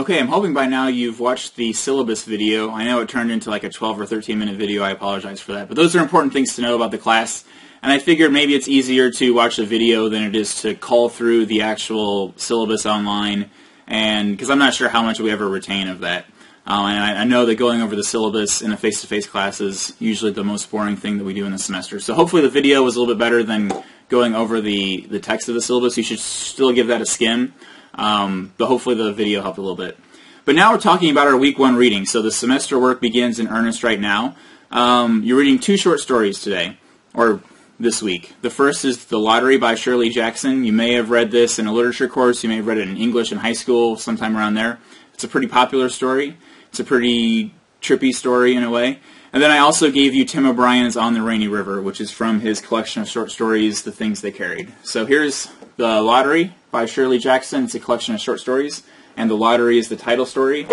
Okay, I'm hoping by now you've watched the syllabus video. I know it turned into like a 12 or 13 minute video. I apologize for that. But those are important things to know about the class. And I figured maybe it's easier to watch the video than it is to call through the actual syllabus online, and because I'm not sure how much we ever retain of that. And I know that going over the syllabus in a face-to-face class is usually the most boring thing that we do in the semester. So hopefully the video was a little bit better than going over the text of the syllabus. You should still give that a skim, but hopefully the video helped a little bit. But now we're talking about our week 1 reading. So the semester work begins in earnest right now. You're reading 2 short stories today, or this week. The first is The Lottery by Shirley Jackson. You may have read this in a literature course. You may have read it in English in high school, sometime around there. It's a pretty popular story. It's a pretty trippy story in a way. And then I also gave you Tim O'Brien's On the Rainy River, which is from his collection of short stories, The Things They Carried. So here's The Lottery by Shirley Jackson. It's a collection of short stories, and The Lottery is the title story.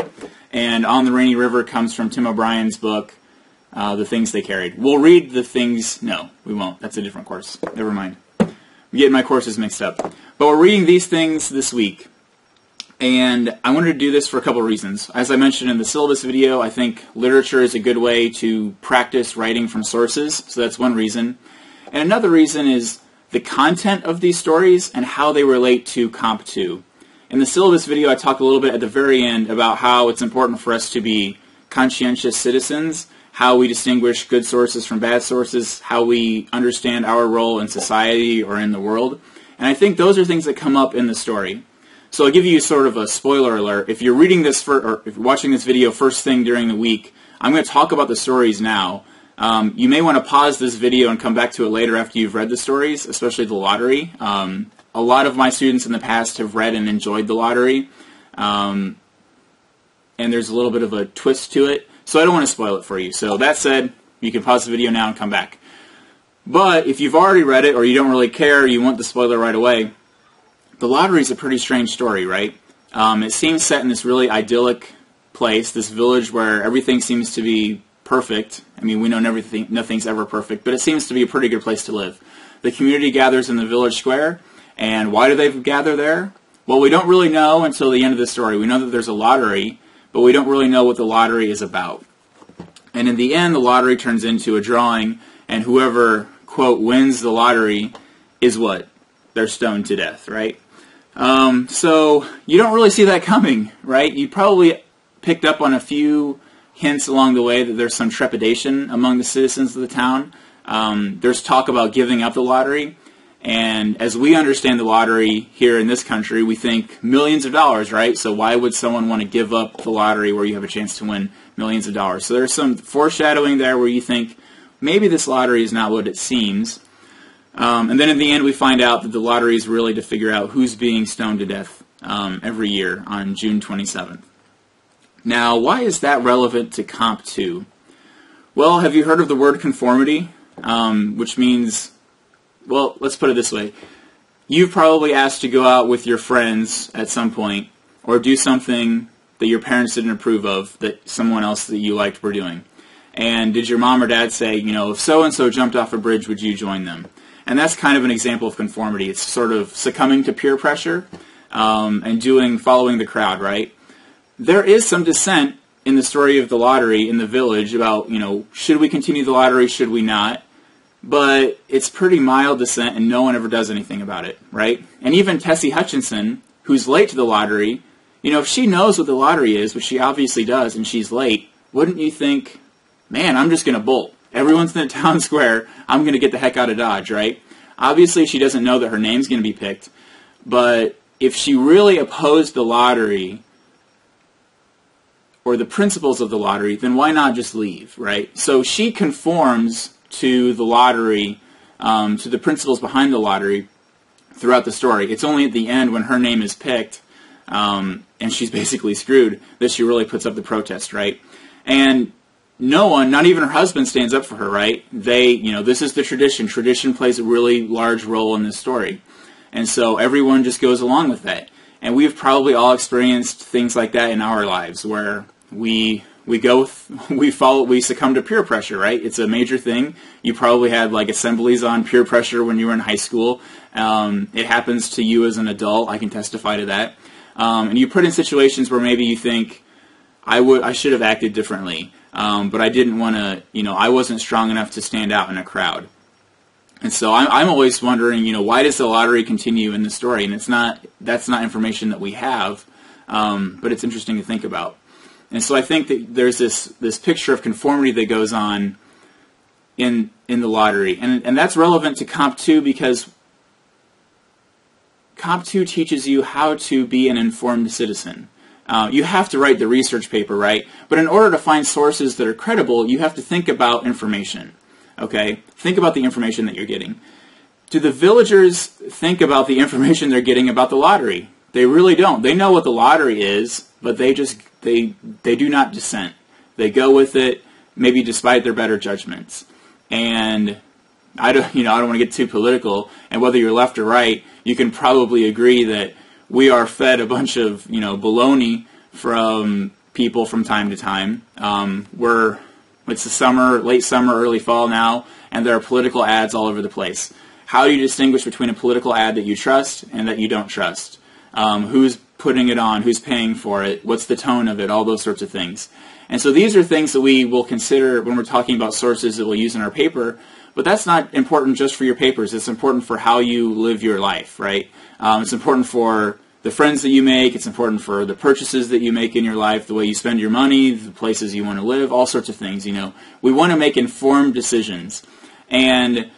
And On the Rainy River comes from Tim O'Brien's book, The Things They Carried. We'll read the things... No, we won't. That's a different course. Never mind. I'm getting my courses mixed up. But we're reading these things this week. And I wanted to do this for a couple of reasons. As I mentioned in the syllabus video, I think literature is a good way to practice writing from sources. So that's one reason. And another reason is the content of these stories and how they relate to Comp 2. In the syllabus video, I talked a little bit at the very end about how it's important for us to be conscientious citizens, how we distinguish good sources from bad sources, how we understand our role in society or in the world. And I think those are things that come up in the story. So I'll give you sort of a spoiler alert. If you're reading this or if you're watching this video first thing during the week, I'm going to talk about the stories now. You may want to pause this video and come back to it later after you've read the stories, especially The Lottery. A lot of my students in the past have read and enjoyed The Lottery, and there's a little bit of a twist to it. So I don't want to spoil it for you. So that said, you can pause the video now and come back. But if you've already read it or you don't really care, you want the spoiler right away, The Lottery is a pretty strange story, right? It seems set in this really idyllic place, this village where everything seems to be perfect. I mean, we know nothing's ever perfect, but it seems to be a pretty good place to live. The community gathers in the village square, and why do they gather there? Well, we don't really know until the end of the story. We know that there's a lottery, but we don't really know what the lottery is about. And in the end, the lottery turns into a drawing, and whoever, quote, wins the lottery is what? They're stoned to death, right? So you don't really see that coming, right? You probably picked up on a few hints along the way that there's some trepidation among the citizens of the town. There's talk about giving up the lottery. And as we understand the lottery here in this country, we think millions of dollars, right? So why would someone want to give up the lottery where you have a chance to win millions of dollars? So there's some foreshadowing there where you think maybe this lottery is not what it seems. And then in the end we find out that the lottery is really to figure out who's being stoned to death every year on June 27th. Now, why is that relevant to Comp 2? Well, have you heard of the word conformity? Which means... Well, let's put it this way. You've probably asked to go out with your friends at some point or do something that your parents didn't approve of that someone else that you liked were doing. And did your mom or dad say, you know, if so-and-so jumped off a bridge, would you join them? And that's kind of an example of conformity. It's sort of succumbing to peer pressure and following the crowd, right? There is some dissent in the story of the lottery in the village about, you know, should we continue the lottery, should we not? But it's pretty mild dissent, and no one ever does anything about it, right? And even Tessie Hutchinson, who's late to the lottery, you know, if she knows what the lottery is, which she obviously does, and she's late, wouldn't you think, man, I'm just going to bolt. Everyone's in the town square. I'm going to get the heck out of Dodge, right? Obviously, she doesn't know that her name's going to be picked, but if she really opposed the lottery or the principles of the lottery, then why not just leave, right? So she conforms to the lottery, to the principles behind the lottery throughout the story. It's only at the end when her name is picked and she's basically screwed that she really puts up the protest, right? And no one, not even her husband, stands up for her, right? This is the tradition. Tradition plays a really large role in this story. And so everyone just goes along with that. And we've probably all experienced things like that in our lives where we succumb to peer pressure, right? It's a major thing. You probably had like assemblies on peer pressure when you were in high school. It happens to you as an adult. I can testify to that. and you put in situations where maybe you think, I should have acted differently, but I didn't want to, I wasn't strong enough to stand out in a crowd. And so I'm always wondering, why does the lottery continue in the story? And that's not information that we have, but it's interesting to think about. And so I think that there's this picture of conformity that goes on in the lottery, and that's relevant to Comp 2 because Comp 2 teaches you how to be an informed citizen. You have to write the research paper, right? But in order to find sources that are credible, you have to think about information. Okay? Think about the information that you're getting. Do the villagers think about the information they're getting about the lottery? They really don't. They know what the lottery is, but they do not dissent. They go with it, maybe despite their better judgments. And I don't want to get too political, and whether you're left or right, you can probably agree that we are fed a bunch of, baloney from people from time to time. It's the summer, late summer, early fall now, and there are political ads all over the place. How do you distinguish between a political ad that you trust and that you don't trust? Who's putting it on? Who's paying for it? What's the tone of it? All those sorts of things. And so these are things that we will consider when we're talking about sources that we'll use in our paper, but that's not important just for your papers. It's important for how you live your life, right? It's important for the friends that you make. It's important for the purchases that you make in your life, the way you spend your money, the places you want to live, all sorts of things. We want to make informed decisions. And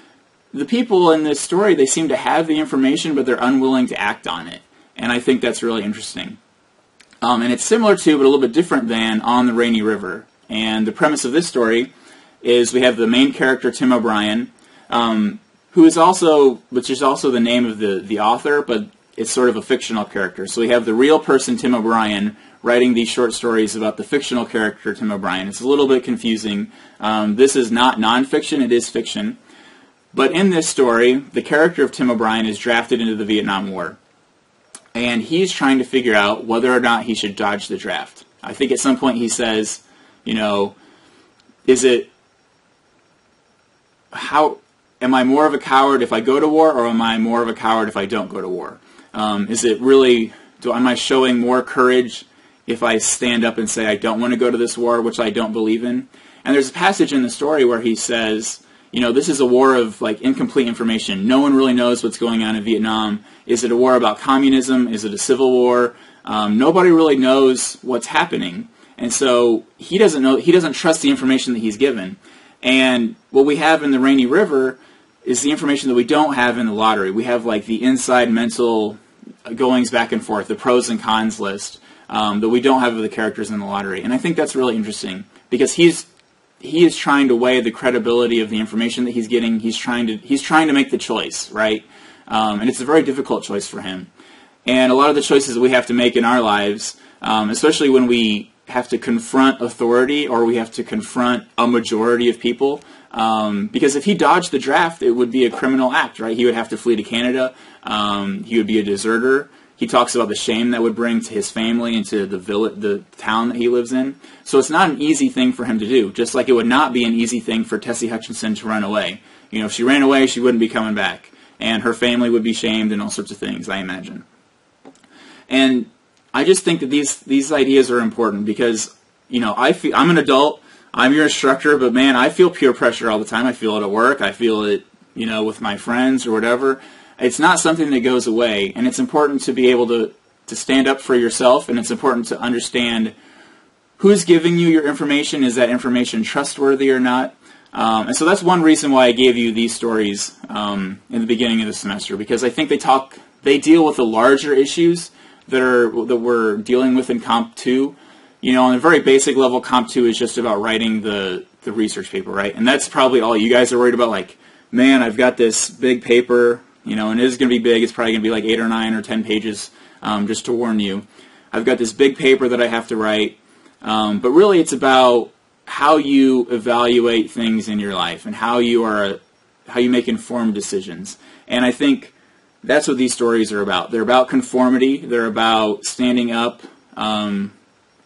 the people in this story, they seem to have the information, but they're unwilling to act on it. And I think that's really interesting. And it's similar to, but a little bit different than, On the Rainy River. And the premise of this story is we have the main character, Tim O'Brien, which is also the name of the author, but it's sort of a fictional character. So we have the real person, Tim O'Brien, writing these short stories about the fictional character, Tim O'Brien. It's a little bit confusing. This is not nonfiction, it is fiction. But in this story, the character of Tim O'Brien is drafted into the Vietnam War. And he's trying to figure out whether or not he should dodge the draft. I think at some point he says, am I more of a coward if I go to war, or am I more of a coward if I don't go to war? Am I showing more courage if I stand up and say I don't want to go to this war, which I don't believe in? And there's a passage in the story where he says, this is a war of incomplete information. No one really knows what's going on in Vietnam. Is it a war about communism? Is it a civil war? Nobody really knows what's happening. And so he doesn't trust the information that he's given. And what we have in the Rainy River is the information that we don't have in the lottery. We have the inside mental goings back and forth, the pros and cons list that we don't have of the characters in the lottery. And I think that's really interesting because he is trying to weigh the credibility of the information that he's getting. He's trying to make the choice, right? And it's a very difficult choice for him. And a lot of the choices that we have to make in our lives, especially when we have to confront authority or we have to confront a majority of people, because if he dodged the draft, it would be a criminal act, right? He would have to flee to Canada. He would be a deserter. He talks about the shame that would bring to his family and to the town that he lives in. So it's not an easy thing for him to do, just like it would not be an easy thing for Tessie Hutchinson to run away. If she ran away, she wouldn't be coming back. And her family would be shamed and all sorts of things, I imagine. And I just think that these ideas are important because, I'm an adult, I'm your instructor, but man, I feel peer pressure all the time. I feel it at work, I feel it, with my friends or whatever. It's not something that goes away, and it's important to be able to stand up for yourself, and it's important to understand who's giving you your information. Is that information trustworthy or not? And so that's one reason why I gave you these stories in the beginning of the semester, because I think they deal with the larger issues that we're dealing with in Comp 2. On a very basic level, Comp 2 is just about writing the research paper, right? And that's probably all you guys are worried about, man, I've got this big paper, and it is going to be big. It's probably going to be 8 or 9 or 10 pages, just to warn you. I've got this big paper that I have to write, but really it's about how you evaluate things in your life and how you make informed decisions. And I think that's what these stories are about. They're about conformity. They're about standing up, standing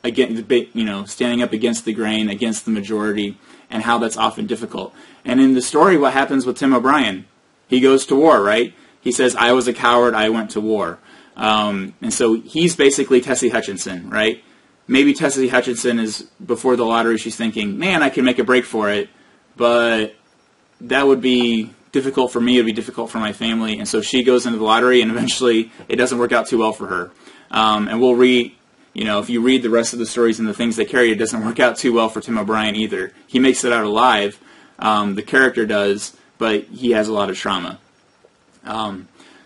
up against the grain, against the majority, and how that's often difficult. And in the story, what happens with Tim O'Brien? He goes to war, right? He says, I was a coward, I went to war. And so he's basically Tessie Hutchinson, right? Maybe Tessie Hutchinson is, before the lottery, she's thinking, man, I can make a break for it, but that would be difficult for me, it would be difficult for my family, and so she goes into the lottery, and eventually it doesn't work out too well for her. And we'll read, if you read the rest of the stories and the things they carry, it doesn't work out too well for Tim O'Brien either. He makes it out alive, the character does, but he has a lot of trauma.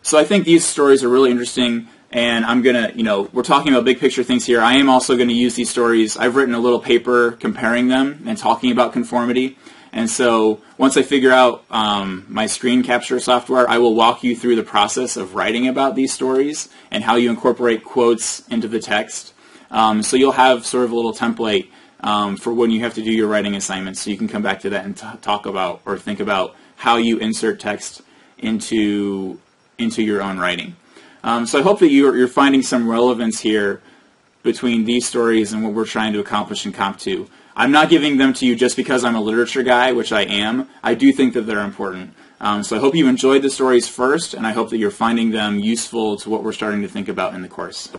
So I think these stories are really interesting, and I'm going to, we're talking about big picture things here. I am also going to use these stories. I've written a little paper comparing them and talking about conformity. And so once I figure out my screen capture software, I will walk you through the process of writing about these stories and how you incorporate quotes into the text. So you'll have sort of a little template for when you have to do your writing assignments, so you can come back to that and talk about or think about how you insert text into your own writing. So I hope that you're finding some relevance here between these stories and what we're trying to accomplish in Comp 2. I'm not giving them to you just because I'm a literature guy, which I am. I do think that they're important. So I hope you enjoyed the stories first, and I hope that you're finding them useful to what we're starting to think about in the course.